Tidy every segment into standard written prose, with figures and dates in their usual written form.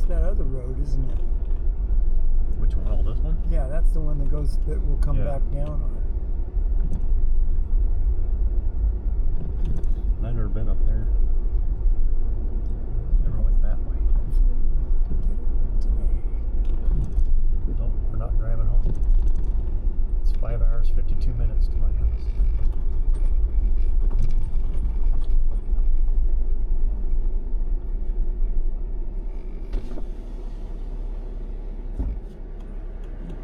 that other road, isn't it? Which one? Oh, this one? Yeah, that's the one that goes, that will come Yeah. back down on. I've never been up there. Never went that way. Hopefully we'll get it today. Nope, we're not driving home. It's 5 hours, 52 minutes to my house.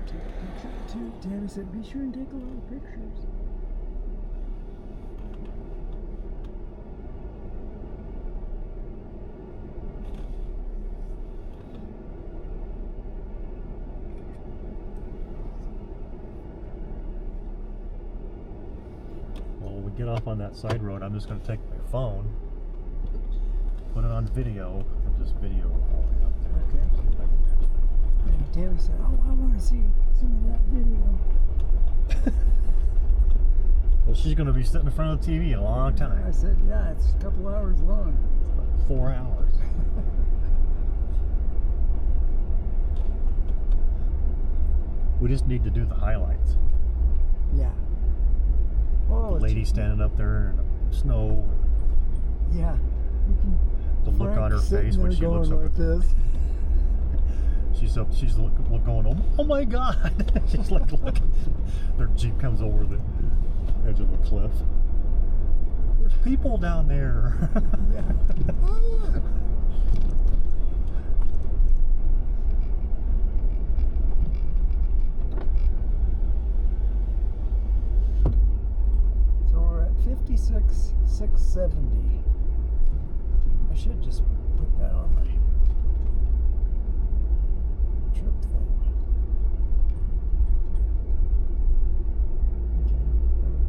Take a picture too. Tammy said, be sure and take a lot of pictures. Well, when we get off on that side road, I'm just going to take my phone, put it on video, and just video all the way up there. Okay. See if I can catch it. And Tammy said, oh, I want to see some of that video. Well, she's going to be sitting in front of the TV a long time. I said, yeah, it's a couple hours long. It's about 4 hours. We just need to do the highlights. Yeah. Oh, The lady standing up there in the snow. Yeah. You can The look Frank on her sitting face when there she looks going up like at this. She's going, oh my God. She's like, their Jeep comes over the edge of the cliff. There's people down there. Yeah. So we're at 56,670. I should just put that on my trip thing. Okay, there we go.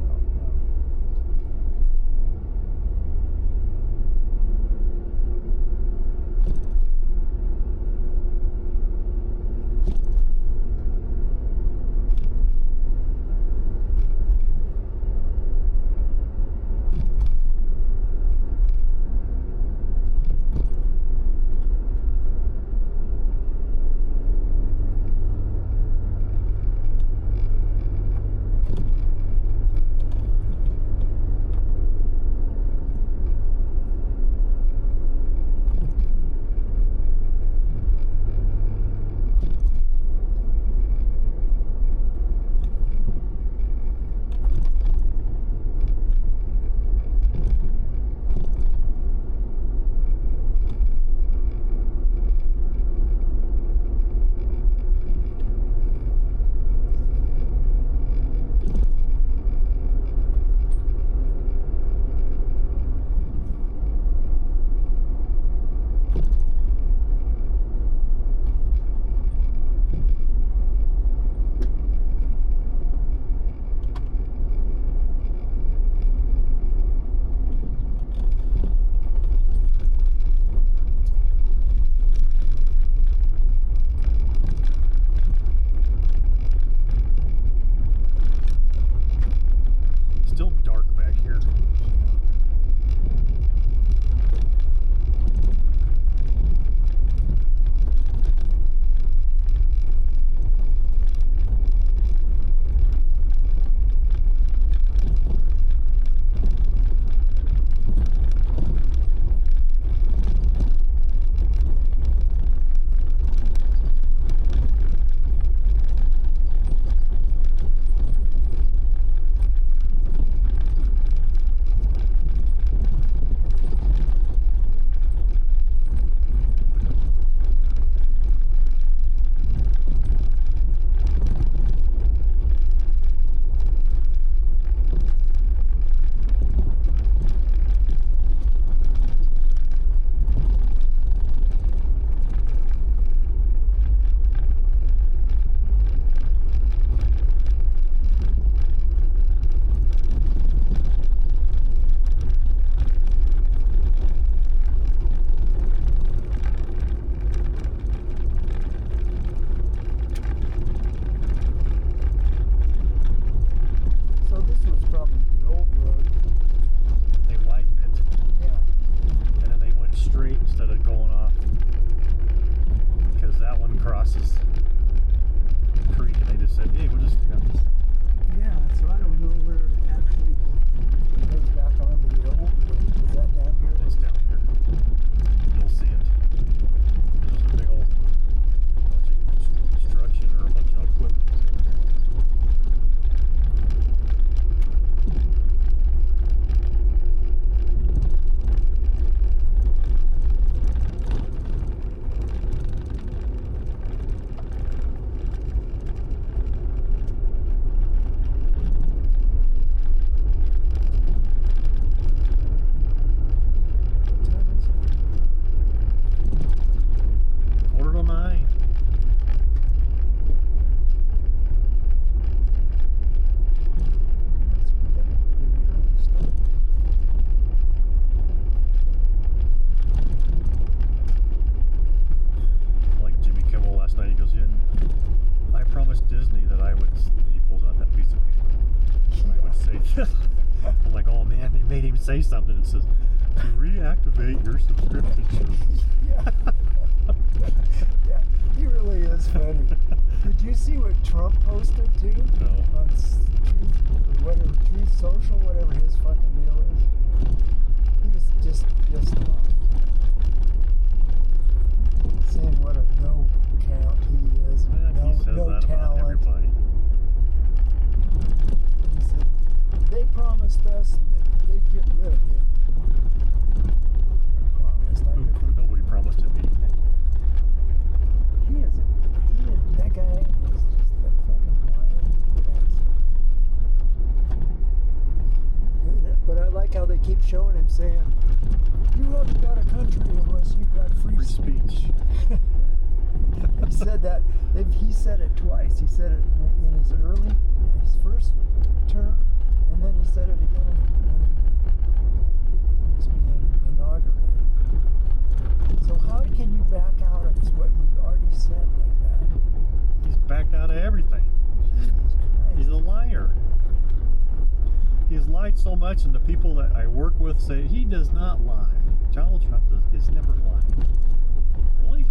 even say something that says, to reactivate your subscription service. Yeah. Yeah, he really is funny. Did you see what Trump posted too? No. On Truth or whatever, Truth Social, whatever his fucking deal is. He was just off. Saying what a no count he is, and He says no that about talent. everybody. He said they promised us that they'd get rid of him. Promised. Nobody promised him anything. That guy is just a fucking blind bastard. But I like how they keep showing him saying, you haven't got a country unless you've got free speech. He said that. He said it twice. He said it in his first term, and then he said it again when he was being inaugurated. So how can you back out of what you've already said like that? He's backed out of everything. Jesus Christ. He's a liar. He has lied so much, and the people that I work with say he does not lie. Donald Trump is never lying. Really?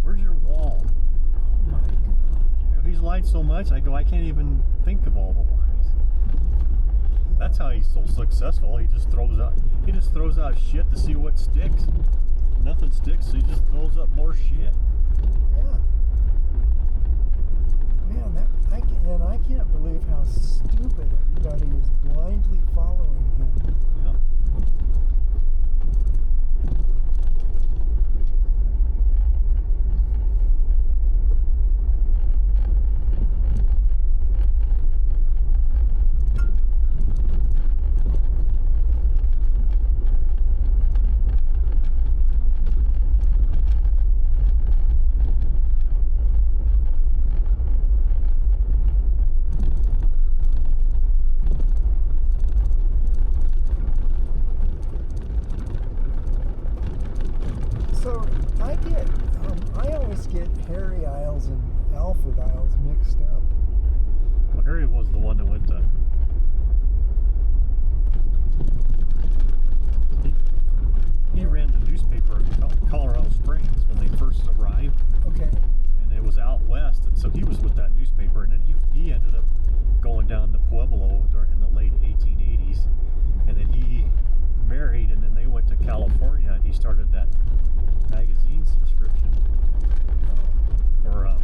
Where's your wall? Oh my God. He's lied so much, I can't even think of all the lies. That's how he's so successful. He just throws out shit to see what sticks. Nothing sticks, so he just throws up more shit. Yeah. Man, I can't believe how stupid everybody is blindly following him. Yeah. So I always get Harry Isles and Alfred Isles mixed up. Well, Harry was the one that went to. He ran the newspaper in Colorado Springs when they first arrived. Okay. And it was out west, and so he was with that newspaper, and then he ended up going down to Pueblo in the late 1880s, and then he married, and then they went to California, and he started that magazine subscription for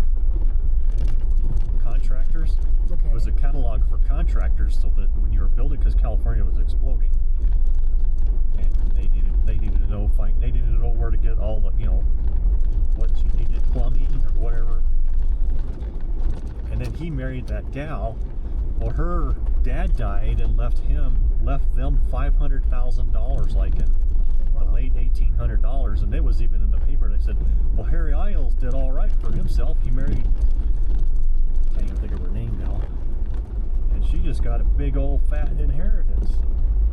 contractors. Okay. It was a catalog for contractors, so that when you were building, because California was exploding, and they needed to know where to get all the, what you needed, plumbing or whatever. And then he married that gal. Well, her dad died and left them $500,000, like in the late $1,800, and it was even in the paper. And they said, well, Harry Isles did all right for himself. He married, can't even think of her name now, and she just got a big old fat inheritance.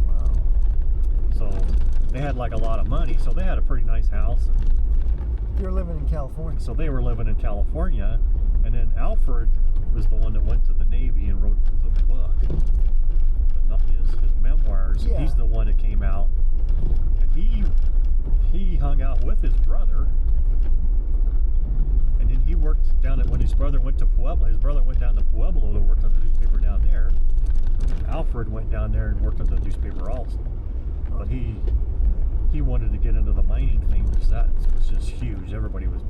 Wow. So they had like a lot of money, so they had a pretty nice house. You're living in California. So they were living in California, and then Alfred was the one that went to the Navy and wrote the book, his memoirs. Yeah. He's the one that came out, and he hung out with his brother, and then he worked down at, when his brother went to Pueblo. His brother went down to Pueblo to work on the newspaper down there. Alfred went down there and worked on the newspaper also, but he wanted to get into the mining thing because that was just huge. Everybody was,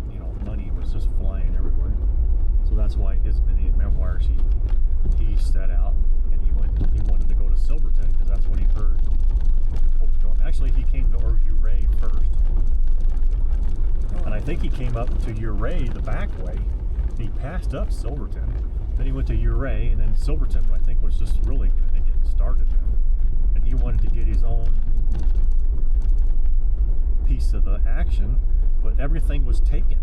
money was just flying everywhere. So that's why his memoirs, he set out, and he wanted to go to Silverton because that's what he heard. Actually, he came to Ouray first, and I think he came up to Ouray the back way. He passed up Silverton, then he went to Ouray, and then Silverton, I think, was just really kind of getting started then. And he wanted to get his own piece of the action, but everything was taken.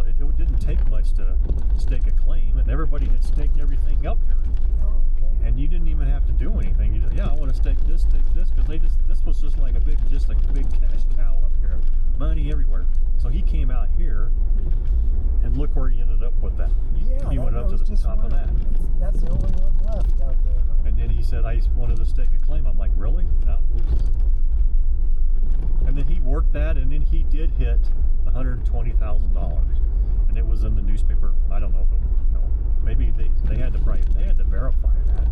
It didn't take much to stake a claim, and everybody had staked everything up here. Oh, okay. And you didn't even have to do anything. You just, I want to stake this, because this was just like a big cash cow up here, money everywhere. So he came out here, and look where he ended up with that. He went up to the top of that. That's the only one left out there. Huh? And then he said, I wanted to stake a claim. I'm like, really? That was... And then he worked that, and then he did hit $120,000. And it was in the newspaper. I don't know if it, maybe they had to verify that.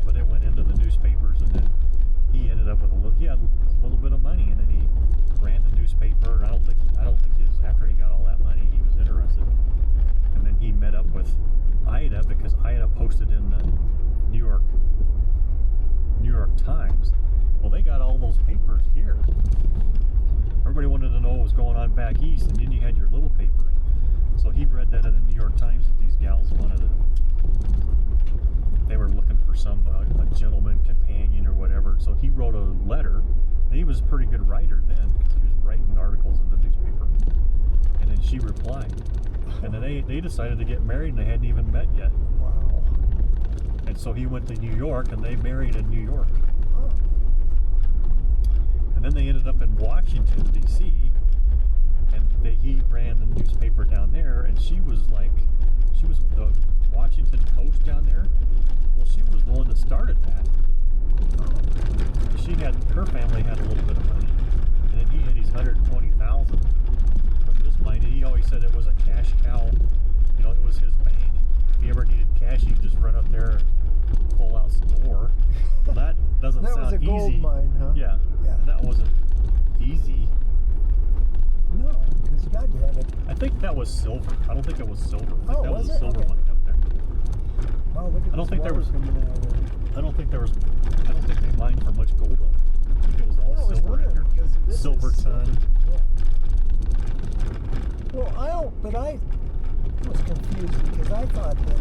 But it went into the newspapers, and then he ended up with he had a little bit of money, and then he ran the newspaper. And I don't think after he got all that money, he was interested. And then he met up with Ida, because Ida posted in the New York Times. Well, they got all those papers here. Everybody wanted to know what was going on back east, and then you had your little papers. So he read that in the New York Times that these gals they were looking for some a gentleman companion or whatever. So he wrote a letter, and he was a pretty good writer then, because he was writing articles in the newspaper. And then she replied, and then they decided to get married, and they hadn't even met yet. Wow. And so he went to New York, and they married in New York. Oh. And then they ended up in Washington, D.C., and he ran the newspaper down there, and she was the Washington Post down there. Well, she was the one that started that. Her family had a little bit of money, and then he had his $120,000 from this mine. And he always said it was a cash cow. It was his bank. If he ever needed cash, he'd just run up there and pull out some more. Well, that doesn't sound easy. That was a gold mine, huh? Yeah. And that wasn't easy. No, because God had it. I think that was silver. I don't think it was silver. I think Oh, that was was a it? silver Okay. mine up there. Wow, look at I don't this think there water was- coming out of there. I don't think they mined for much gold up there. I think it was all Yeah, I was silver in wondering, there. because this is Silverton. Yeah. Well, I was confused because I thought that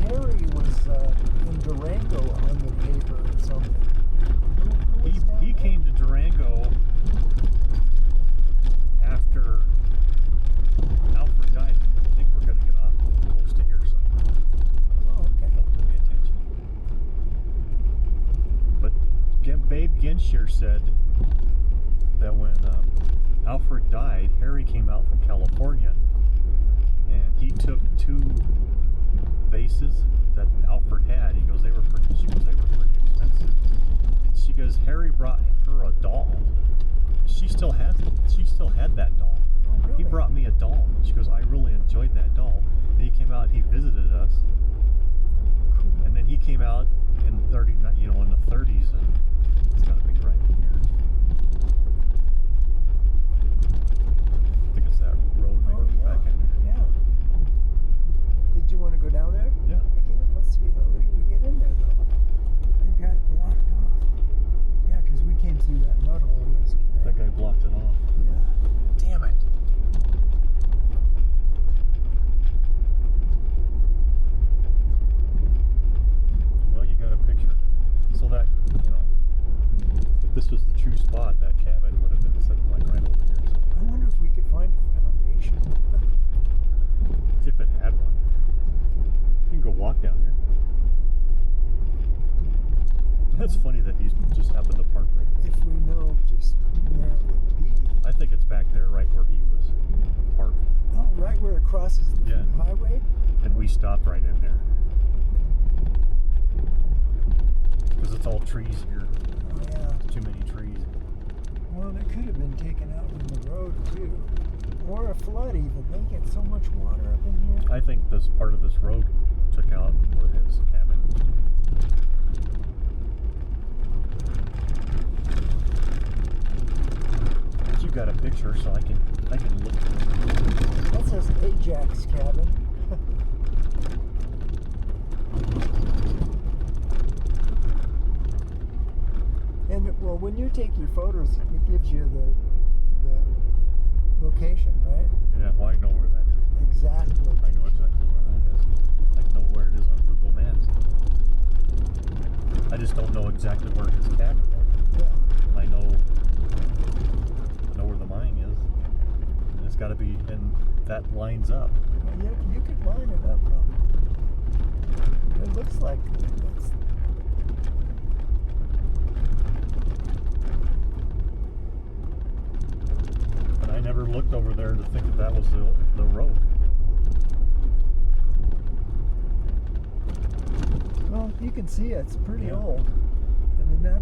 Harry was in Durango on the paper or something. Who was down He there? came to Durango after Alfred died. I think we're going to get off close to hear something. Oh, okay. Don't pay attention. But Babe Ginsher said that when Alfred died, Harry came out from California, and he took 2 vases that Alfred had. He goes, they were pretty expensive. And she goes, Harry brought her a doll. She still had that doll. Oh, really? He brought me a doll. She goes, I really enjoyed that doll. And he came out, he visited us. Cool. And then he came out in in the 30s, and it's got to be right in here. I think it's that road that goes back in there. Yeah. Did you want to go down there? Yeah. Again, let's see. How did we get in there though? They've got it blocked off. Yeah, because we came through that mud hole yesterday. That guy blocked it off. Yeah. Damn it. Well, you got a picture. So that, if this was the true spot, that cabin would have been sitting like right over here. I wonder if we could find a foundation. If it had one. You can go walk down there. That's funny that he's just happened to park right there. If we know just where it would be. I think it's back there right where he was parked. Oh, right where it crosses the Yeah. highway? And we stopped right in there. Because it's all trees here. Oh, yeah. Too many trees. Well, it could have been taken out from the road, too. Or a flood, even. They get so much water up in here. I think this part of this road took out where his cabin used to be. But you got a picture, so I can look. That says Ajax cabin. And, well, when you take your photos, it gives you the location, right? Yeah, well, I know where that is. Exactly. I know exactly where that is. I know where it is on Google Maps. I just don't know exactly where his cabin was. Yeah. I know where the mine is. And it's got to be, and that lines up. Well, you could line it up, probably. It looks like it's... But I never looked over there to think that was the road. Well, you you can see it's pretty Yeah. old. I mean, that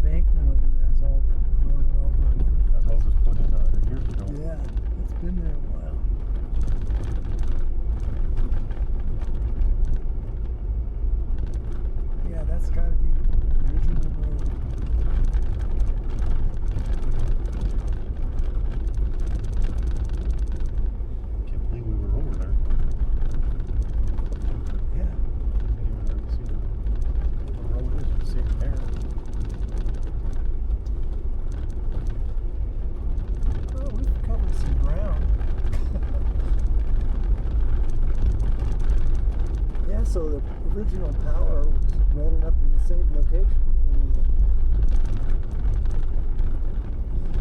embankment over there is all grown over. And That road was put in 100 years ago. yeah, it's been there a while. Yeah, that's got to be the original road. Can't believe we were over there. Yeah. Can't even hardly see where the road is. You can see it there. Oh, we've covered some ground. Yeah, so the original power was running up in the same location.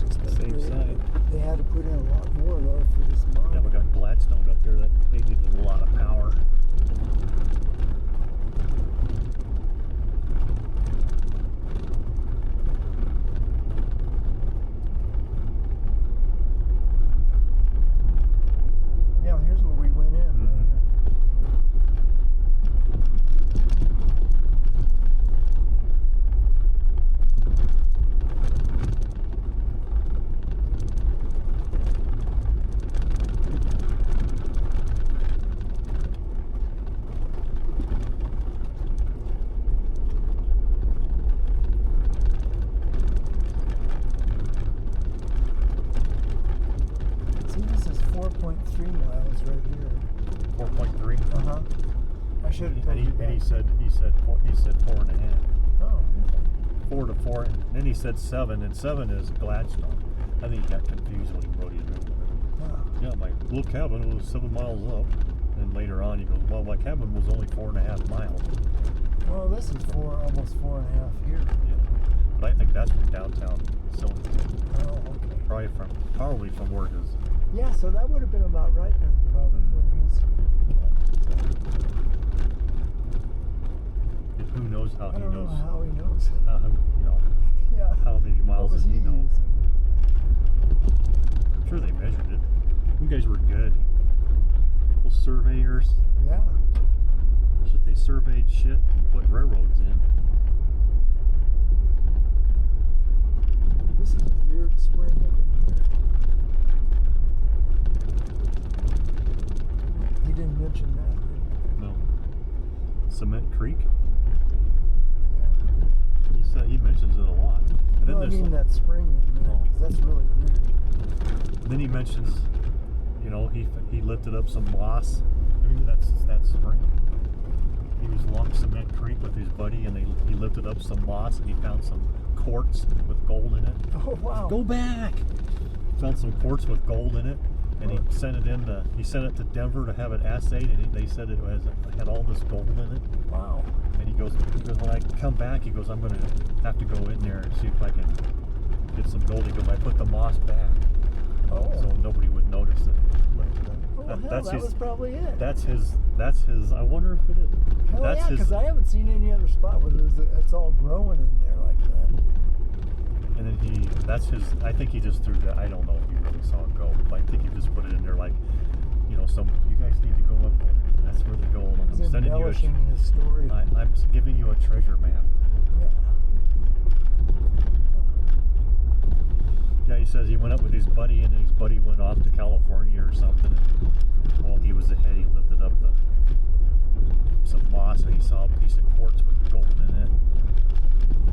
Just Same they, side. They had to put in a lot more though for this mine. Yeah, we got Gladstone up there. That they needed a lot of power. Yeah, here's where we went in. Right here. See, this is 4.3 miles right here. 4.3. Uh-huh. I should have told And you that. he said 4.5. Oh, okay. 4 to 4, and then he said 7, and 7 is Gladstone. I think he got confused when he wrote his number. Huh. Yeah, my little cabin was 7 miles up. And later on, he goes, "Well, my cabin was only 4.5 miles." Well, this is almost 4.5 here. Yeah, but I think that's from downtown Silverton. Oh, okay. Probably from where his. Yeah, so that would have been about right then, probably. Where If who knows how I he don't know knows? how he knows. Yeah. How many miles What was does he know? using? I'm sure they measured it. You guys were good. Those surveyors. Yeah. Shit, they surveyed shit and put railroads in. This is a weird spring up in here. He didn't mention that, did he? No. Cement Creek. Yeah. He mentions it a lot. And then No, I mean that spring in there, because that's really weird. Then he mentions, he lifted up some moss. Maybe that's that spring. He was along Cement Creek with his buddy, and he lifted up some moss, and he found some quartz with gold in it. Oh, wow. Go back! Found some quartz with gold in it, and he sent it to Denver to have it assayed, and they said it had all this gold in it. Wow. And he goes, when I come back, he goes, I'm going to have to go in there and see if I can get some gold. He goes, I put the moss back, so nobody would notice it. But That was probably it. That's his. I wonder if it is. Hell That's yeah, his. because I haven't seen any other spot where it's all growing in there like that. And then I think he just threw that. I don't know if he really saw it go, but I think he just put it in there like, you guys need to go up there. That's where the gold. He's I'm sending you embellishing his story. I'm giving you a treasure map. Yeah. Yeah, he says he went up with his buddy, and his buddy went off to California or something. And while he was ahead, he lifted up some moss, and he saw a piece of quartz with gold in it.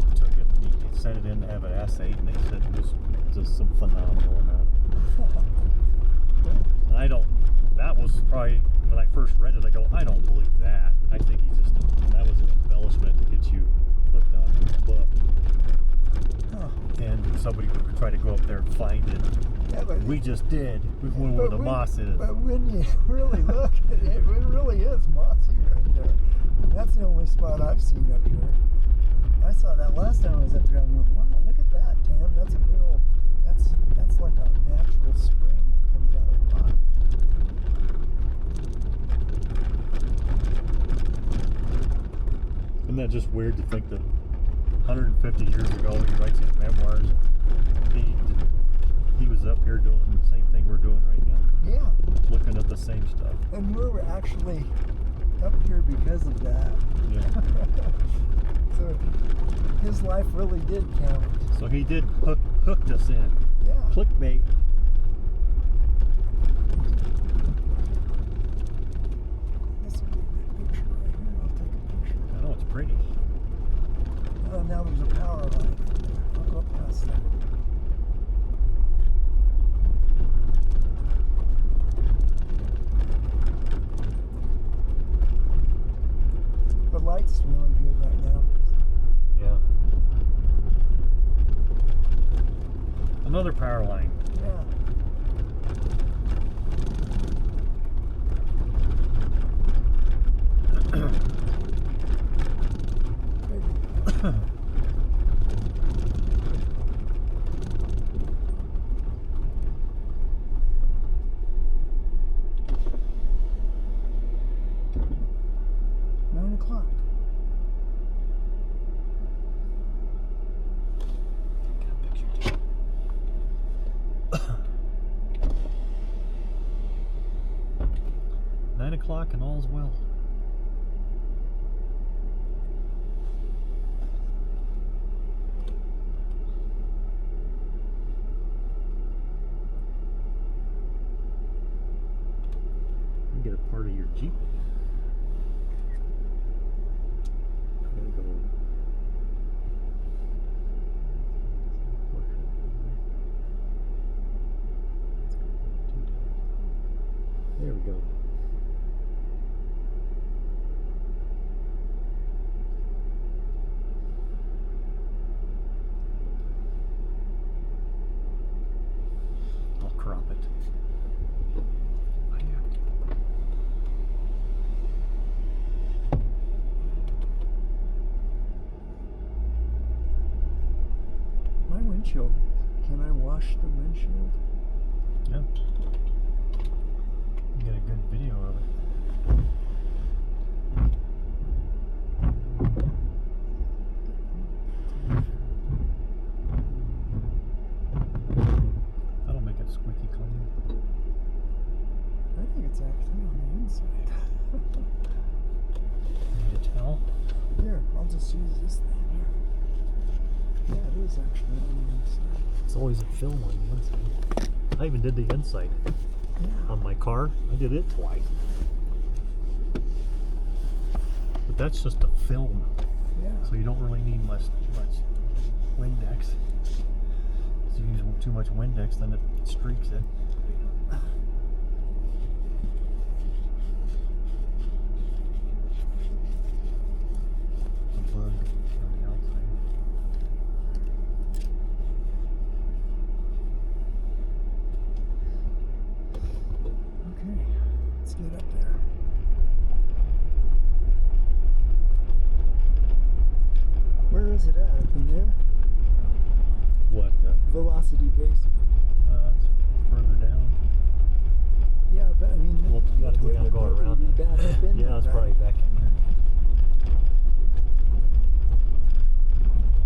He took it and he sent it in to have it assayed, and they said it was just some phenomenal amount. And that was probably, when I first read it, I go, I don't believe that. I think that was an embellishment to get you hooked on the book. And somebody would try to go up there and find it. Yeah, but We just did. We went where the moss is. But when you really look at it, it really is mossy right there. That's the only spot I've seen up here. I saw that last time I was up here. I'm going, wow, look at that, Tam. That's a big old, that's like a natural spring that comes out of rock. Isn't that just weird to think that 150 years ago he writes his memoirs, he was up here doing the same thing we're doing right now. Yeah. Looking at the same stuff. And we were actually up here because of that. Yeah. So his life really did count. So he did hooked us in. Yeah. Clickbait. This would be a good picture right here. I'll take a picture. I know it's pretty. Oh, now there's a power line. I'll go up past that. The light's really good right now. Yeah. Another power line. Yeah. O'clock and all's well. You get a part of your Jeep. I'm gonna go. There we go. I'll crop it. My windshield. Can I wash the windshield? Yeah. You get a good video of it. That'll make it squeaky clean. I think it's actually on the inside. Need a towel? Here, I'll just use this thing here. Yeah, it is actually on the inside. It's always a film on the inside. I even did the inside Yeah. on my car. I did it twice. But that's just a film, Yeah. so you don't really need much Windex. If you use too much Windex, then it streaks it. A bug on the outside. Okay, let's get up there. Where is it at? Up in there? What? Velocity Basin. It's further down. Yeah, but I mean, Well, you gotta go it down and would go probably around be it. back up in Yeah, there, it's right? probably back in there.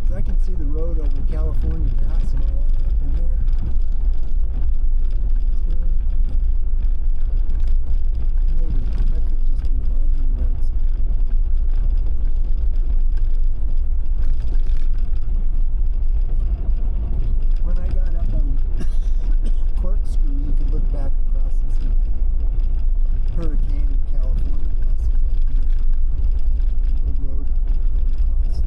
'Cause I can see the road over California Pass and all that up in there. It's really up in there. Maybe that could just be mining roads. When I got up on Corkscrew, you could look back across and see Hurricane in California passes up here. The road going across.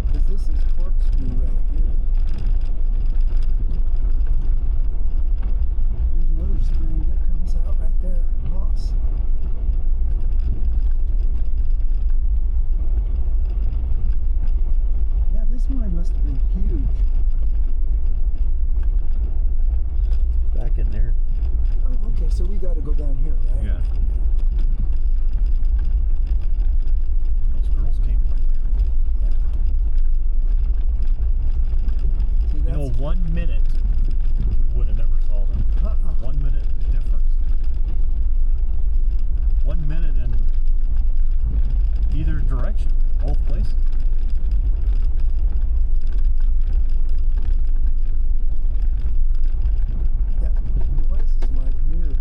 Because this is Corkscrew right here. There's another spring that comes out right there, Moss. Yeah, this mine must have been huge. Back in there. Oh, okay, so we got to go down here, right? Yeah. Those girls came from there. See, You know, that's 1 minute, we would have never saw them. 1 minute difference. 1 minute in either direction, both places. that noise is my mirror.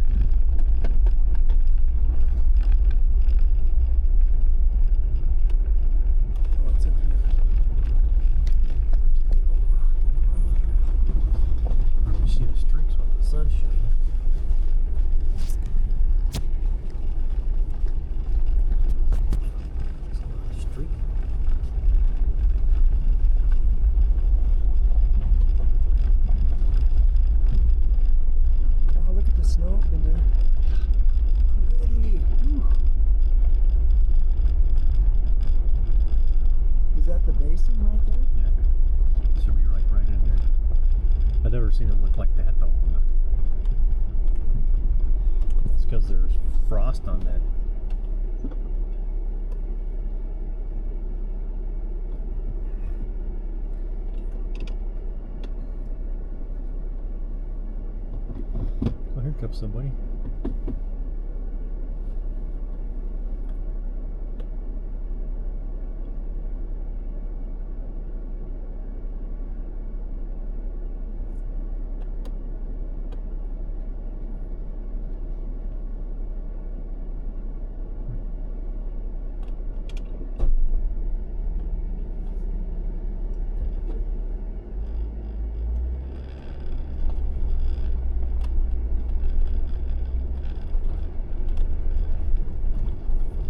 seen it look like that though. It's because there's frost on that. Oh, here comes somebody.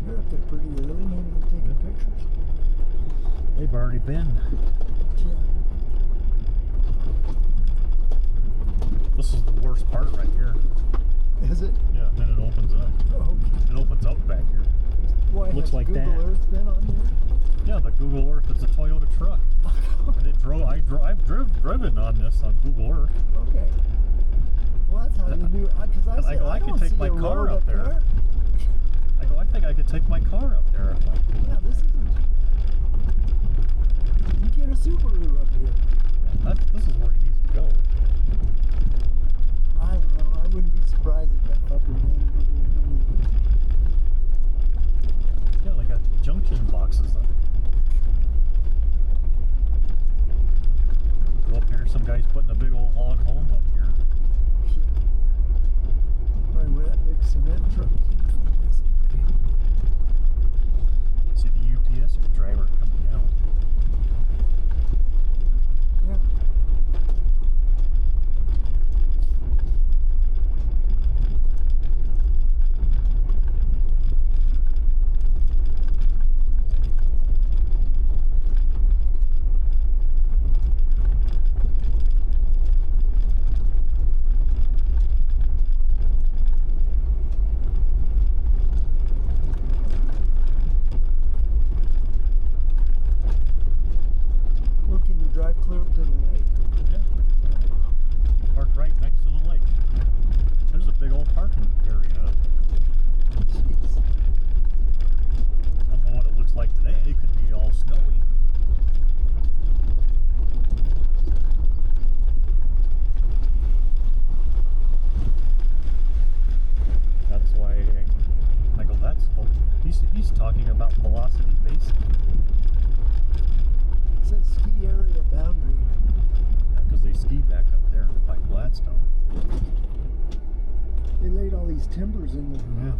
You're up there pretty early, maybe they're taking pictures. They've already been. Yeah. This is the worst part right here. Is it? Yeah, then it opens up. Oh, okay. It opens up back here. Why Looks has like Google that. Earth been on there? Yeah, the Google Earth. It's a Toyota truck, and it drove. I've driven on this on Google Earth. Okay. Well, that's how you knew. Because I And I said, go, I I can don't take see my a car road up there. I go, I think I could take my car up there if I could. Yeah, this isn't. You get a Subaru up here. Yeah, this is where he needs to go. I don't know. I wouldn't be surprised if that fucker landed over there anyway. Yeah, they got junction boxes up. Go up here, some guy's putting a big old log home up here. Yeah. Probably where that big cement truck came from. See the UPS driver coming down. Yeah. Well, can you drive clear up to the lake? Yeah. Parked right next to the lake. There's a big old parking area. Jeez. I don't know what it looks like today. It could be all snowy. That's why I go, he's talking about Velocity Basin. It says ski area boundary. Because they ski back up there by Gladstone. They laid all these timbers in there. Yeah.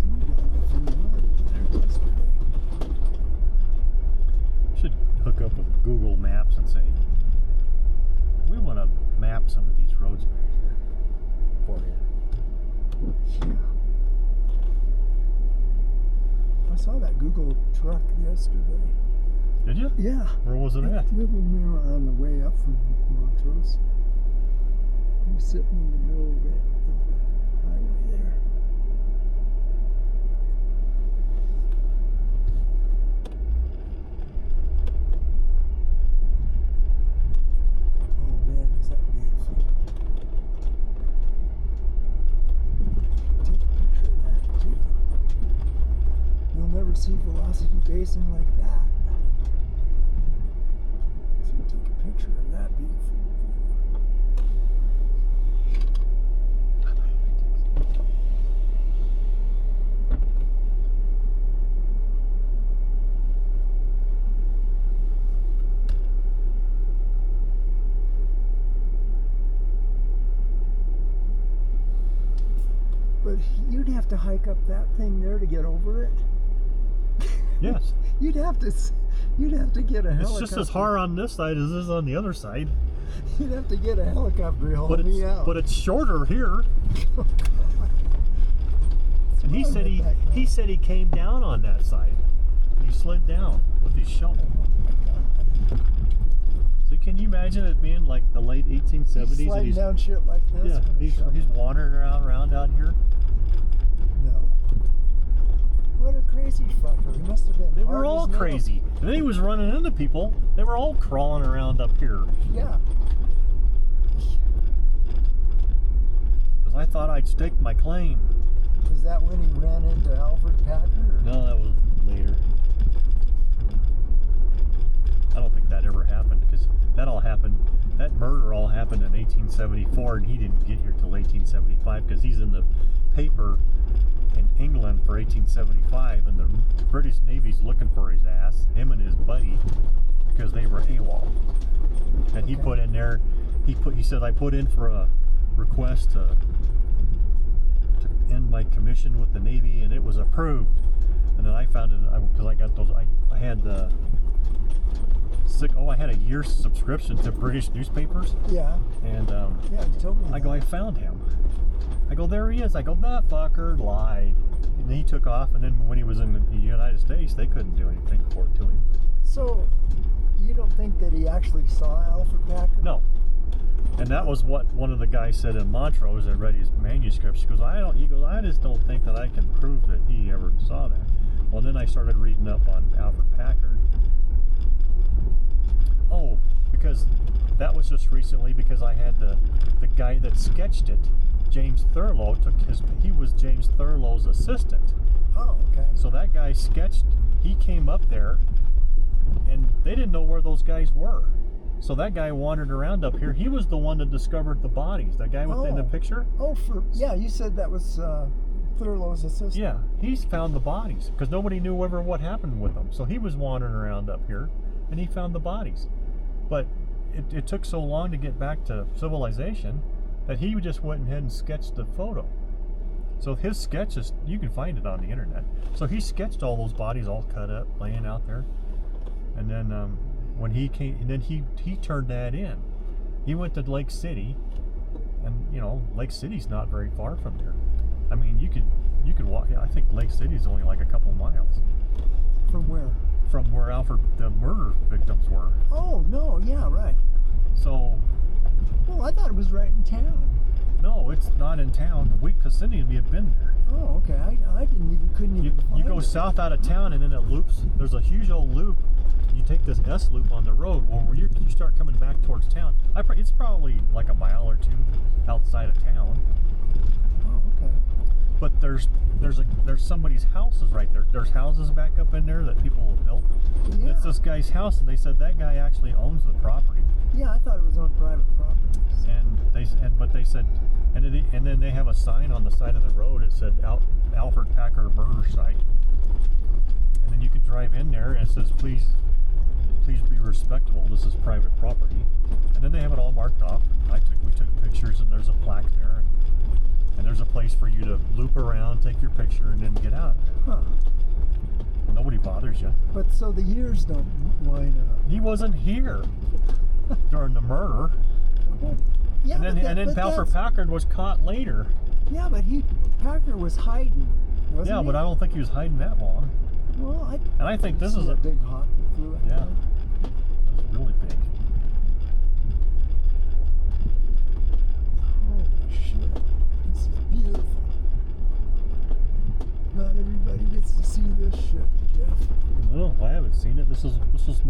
Somebody got off in the mud there yesterday. Should hook up with Google Maps and say, we want to map some of these roads back here for you. Yeah. I saw that Google truck yesterday. Did you? Yeah. Where was it at? When we were on the way up from Montrose. He was sitting in the middle of the highway there. Oh man, is that beautiful. Take a picture of that too. You'll never see Velocity Basin like that. So you take a picture of that beautiful view. But you'd have to hike up that thing there to get over it. Yes. You'd have to get a helicopter. It's just as hard on this side as it is on the other side. You'd have to get a helicopter to haul me out. But it's shorter here. And he said he said he came down on that side. He slid down with his shovel. Oh my God. So can you imagine it being like the late 1870s? He's sliding down shit like this. Yeah, with a shovel. he's wandering around out here. No. What a crazy fucker. He must have been. They hard were all as nails. crazy. And then he was running into people. They were all crawling around up here. Yeah. Because I thought I'd stake my claim. Is that when he ran into Alfred Packer? Or? No, that was later. I don't think that ever happened, because that murder all happened in 1874, and he didn't get here till 1875, because he's in the paper in England for 1875, and the British Navy's looking for his ass, him and his buddy, because they were AWOL. And he put in there, he said, I put in for a request to end my commission with the Navy, and it was approved. And then I found it, because I got those, I had the I had a year's subscription to British newspapers. Yeah. And yeah, you told me. I go, I found him. I go, there he is. I go, that fucker lied. And he took off, and then when he was in the United States, they couldn't do anything for it to him. So, you don't think that he actually saw Alfred Packer? No. And that was what one of the guys said in Montrose that read his manuscripts. He goes, I just don't think that I can prove that he ever saw that. Well, then I started reading up on Alfred Packer. Oh, because that was just recently, because I had the guy that sketched it, James Thurlow, he was James Thurlow's assistant. Oh, okay. So that guy he came up there, and they didn't know where those guys were. So that guy wandered around up here. He was the one that discovered the bodies. That guy in the picture? Oh, yeah, you said that was Thurlow's assistant. Yeah, he's found the bodies, because nobody knew ever what happened with them. So he was wandering around up here, and he found the bodies. But it took so long to get back to civilization that he just went ahead and sketched the photo. So his sketches, you can find it on the internet. So he sketched all those bodies all cut up, laying out there. And then when he came, and then he turned that in. He went to Lake City, and Lake City's not very far from there. I mean, you could walk. I think Lake City's only like a couple miles. From where? From where the murder victims were. Oh, no, yeah, right. So. Well, I thought it was right in town. No, it's not in town. Because Cindy and me have been there. Oh, okay. I couldn't even find You go south out of town, and then it loops. There's a huge old loop. You take this S loop on the road. Well, where you start coming back towards town. It's probably like a mile or two outside of town. Oh, okay. But there's somebody's houses right there. There's houses back up in there that people have built. Yeah. And it's this guy's house, and they said that guy actually owns the property. Yeah, I thought it was on private property. But they said, and then they have a sign on the side of the road. It said Alfred Packer murder site. And then you can drive in there, and it says, please be respectable. This is private property. And then they have it all marked off. We took pictures, and there's a plaque there. And there's a place for you to loop around, take your picture, and then get out. Huh. Nobody bothers you. But so the years don't line up. He wasn't here during the murder. Well, yeah, and then Alfred Packard was caught later. Yeah, but Packer was hiding, wasn't he? Yeah, but I don't think he was hiding that long. Well, I think this is a big hawk that flew out. Yeah, it was really big. Holy shit. This is beautiful. Not everybody gets to see this shit, Jeff. No, I haven't seen it. This is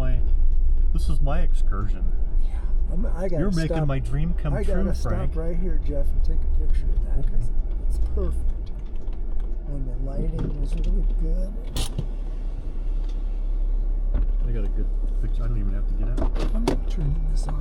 my excursion. Yeah, You're making my dream come true, Frank. I gotta stop right here, Jeff, and take a picture of that. Okay. It's perfect. And the lighting is really good. I got a good picture. I don't even have to get out. I'm not turning this off.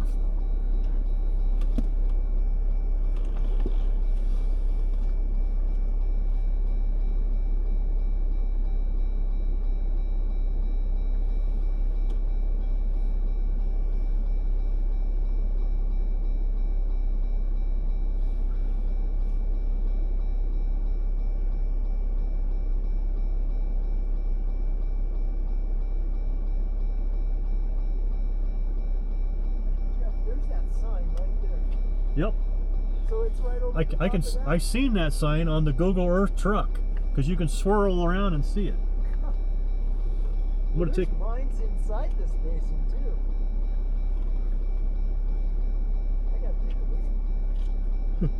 Yep. So it's right over I seen that sign on the Google Earth truck, because you can swirl around and see it. Well, there's mines inside this basin too. I gotta take a look.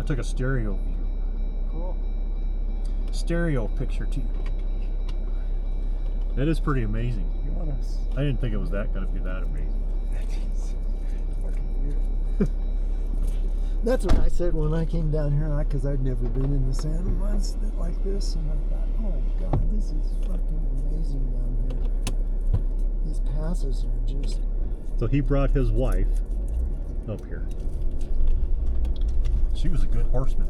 took a stereo view. Cool. Stereo picture too. That is pretty amazing. You want us? I didn't think it was that going to be that amazing. Fucking weird. That's what I said when I came down here, because I'd never been in the San Juans like this, and I thought, oh God, this is fucking amazing down here. These passes are just. So he brought his wife up here. She was a good horseman.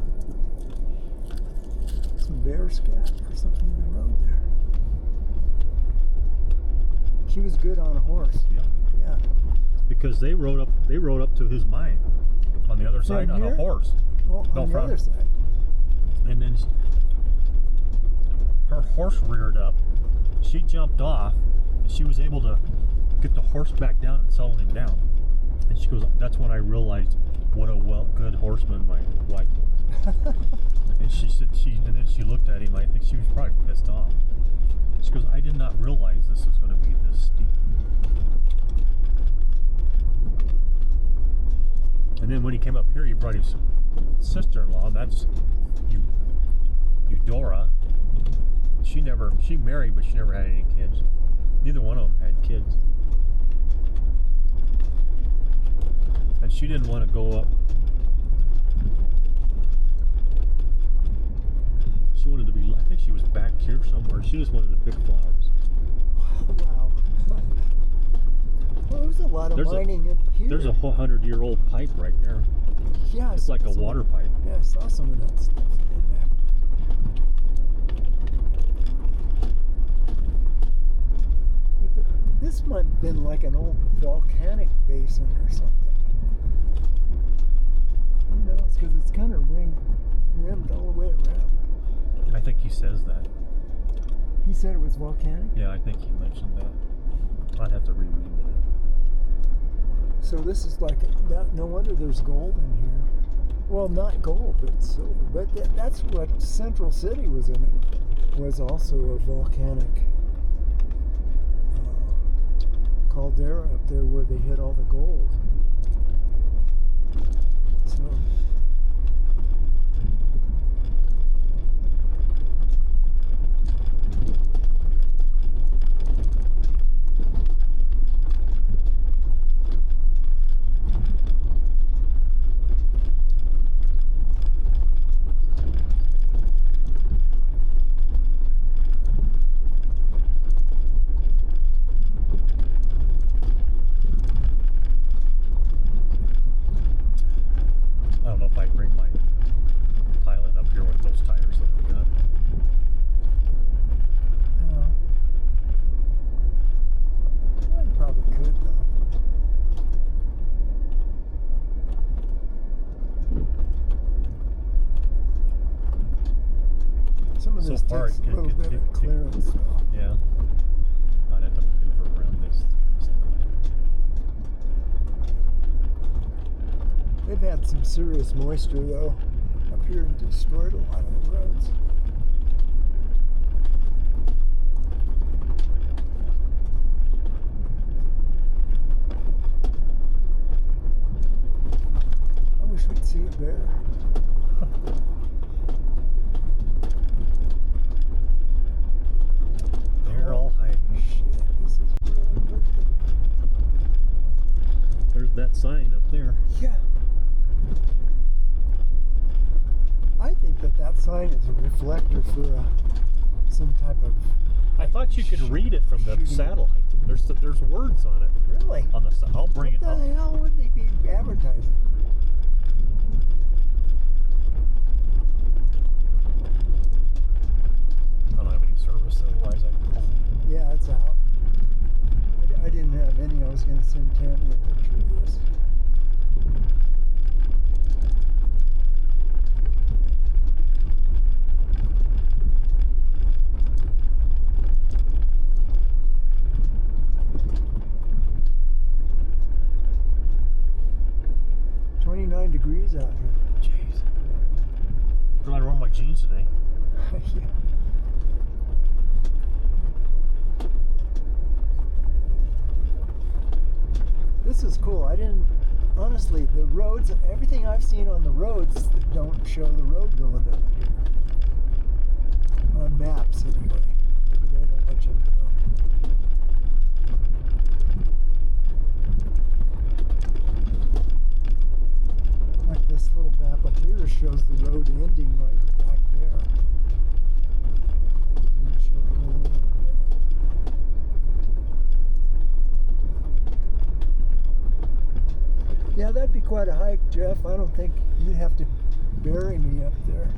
Some bear scat or something in the road there. She was good on a horse. Yeah. Yeah. Because they rode up to his mine on the other side on a horse. Oh, on the other side. And then her horse reared up. She jumped off, and she was able to get the horse back down and settle him down. And she goes, that's when I realized what a good horseman my wife was. And she said, and then she looked at him. I think she was probably pissed off. She goes, I did not realize this was going to be this steep. And then when he came up here, he brought his sister-in-law. That's Eudora. She married, but she never had any kids. Neither one of them had kids. And she didn't want to go up. She wanted to be, I think she was back here somewhere. She just wanted to pick flowers. Wow. Well, there's a lot of mining in here. There's a 100-year-old pipe right there. Yeah, it's like a water pipe. Yeah, I saw some of that stuff in there. This might have been like an old volcanic basin or something. Who knows? Because it's kind of rimmed all the way around. I think he says that. He said it was volcanic? Yeah, I think he mentioned that. I'd have to reread that. So this is like that. No wonder there's gold in here. Well, not gold, but silver. But that's what Central City was in. It was also a volcanic caldera up there where they hid all the gold. So. So far, takes a little bit of clearance. Yeah. I'd have to maneuver around this kind of stuff. They've had some serious moisture though up here and destroyed a lot of the roads. I wish we'd see a bear. They're all hiding. Shit, this is really good. There's that sign up there. Yeah. I think that sign is a reflector for some type of. I thought you could read it from the satellite. There's words on it. Really? On the I'll bring it up. What the hell would they be advertising? I don't have any service, otherwise I. Yeah, it's out. I didn't have any. I was going to send Tammy a picture of this. Degrees out here. Jeez. I'm going to wear my jeans today. Yeah. This is cool. honestly, the roads, everything I've seen on the roads don't show the road going up here. On maps, anyway. Maybe they don't want you to know. Like this little map up here shows the road ending right back there. Didn't show it going like that. Yeah, that'd be quite a hike, Jeff. I don't think you'd have to bury me up there.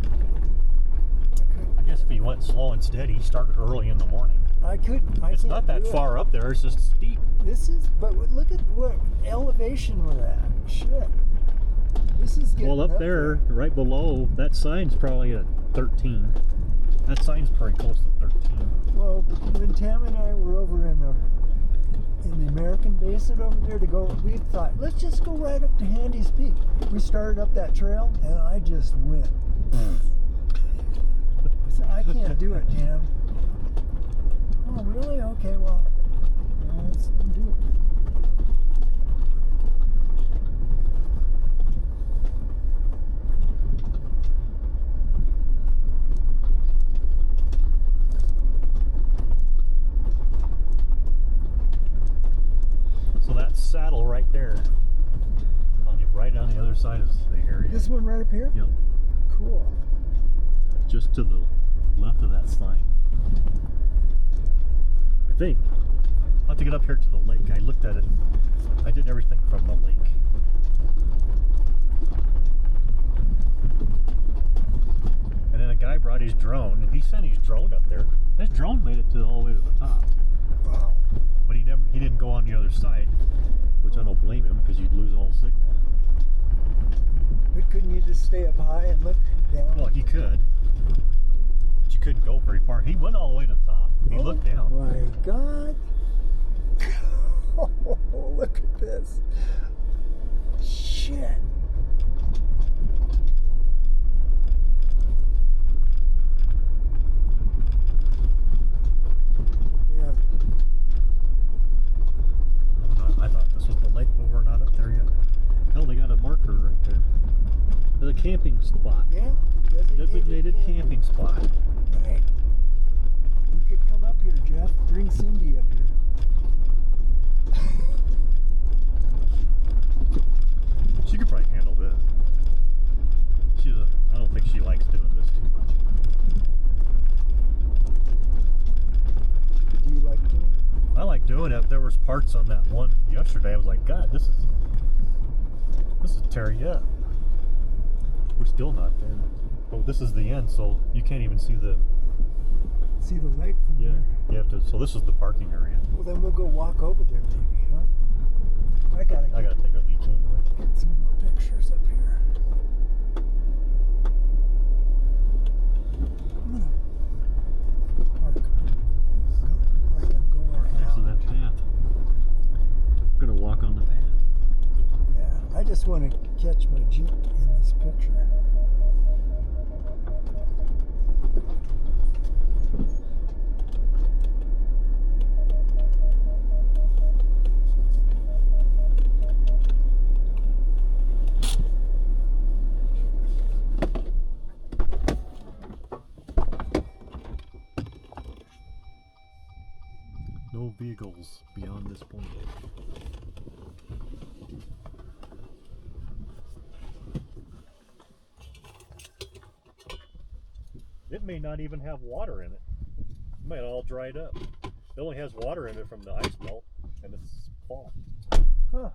I guess if you went slow and steady, started early in the morning. It's not that far up there. It's just steep. This is, but look at what elevation we're at. Shit. This is getting Well, up there, right below, that sign's probably at 13. That sign's pretty close to 13. Well, when Tam and I were over in the American Basin over there to go, we thought, let's just go right up to Handy's Peak. We started up that trail, and I just went. I said, I can't do it, Tam. Oh, really? Okay, well, let's do it. So that saddle right there, right on the other side of the area. This one right up here? Yep. Cool. Just to the left of that sign. I think. I'll have to get up here to the lake. I looked at it. I did everything from the lake. And then a guy brought his drone, and he sent his drone up there. His drone made it all the way to the top. Wow. But he didn't go on the other side, which I don't blame him, because you'd lose all signal. But couldn't you just stay up high and look down? Well, he could. But you couldn't go very far. He went all the way to the top. He looked down. Oh my God. Oh, look at this. Shit. Yeah. I thought this was the lake, but we're not up there yet. Hell, they got a marker right there. There's a camping spot. Yeah. Designated camping spot. Right. You could come up here, Jeff. Bring Cindy up here. She could probably handle this. I don't think she likes doing this too much. Do you like doing it? I like doing it. There was parts on that one yesterday. I was like, God, this is tearing you up. We're still not there. Oh, this is the end, so you can't even see the lake from here. You have to. So this is the parking area. Well, then we'll go walk over there, maybe, huh? I gotta take a leak anyway. get some more pictures up here. I'm gonna park. Like I'm going Next to out. that path. I'm gonna walk on the path. Yeah, I just want to catch my Jeep in this picture. No vehicles beyond this point. It may not even have water in it. It might all dried up. It only has water in it from the ice melt, and it's fall. Huh.